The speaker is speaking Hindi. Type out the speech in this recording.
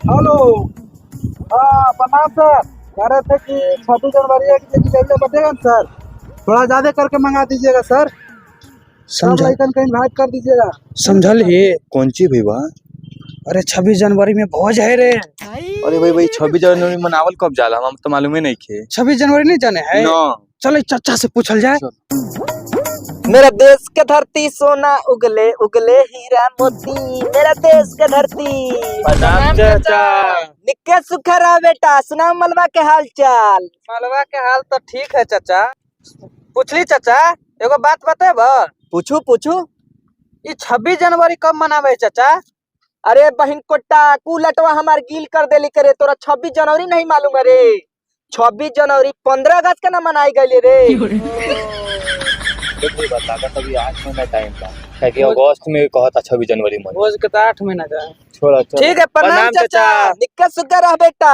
हेलो। हाँ प्रणाम सर। कह रहे थे कि 26 जनवरी है कि कैसे बचेगा ना सर, थोड़ा ज्यादा करके मंगा दीजिएगा सर। सब समझा लड़कन को इनवाइट कर दीजिएगा। समझल ये। कौन ची भी बा? अरे 26 जनवरी में भोज है रे। अरे भाई 26 जनवरी मनावल कब जाला, हम तो मालूम ही नहीं खे। 26 जनवरी नहीं जाने है। ना चलो इस चाचा से पूछल जाए। मेरा देश के धरती सोना उगले उगले हीरा मोती, मेरा देश के धरती। प्रणाम चाचा। निक्के सुखरा बेटा, सुना मलबा के हाल चाल। मालवा के हाल तो ठीक है चाचा। पूछली चाचा, एगो बात बताब। पूछू पूछू। ये 26 जनवरी कब मनावे है चाचा? अरे बहन कोट्टा कुलटवा हमार गिल कर देली करे, तोरा 26 जनवरी नहीं मालूम? अरे 26 जनवरी 15 अगस्त का ना मनाई गई रे। देखिए बता का तभी 8 महीना टाइम था, क्योंकि अगस्त में कहा था 26 जनवरी में। भोज के तो 8 महीना का। छोड़ा ठीक है, प्रणाम चाचा। निक्के सुखरा बेटा।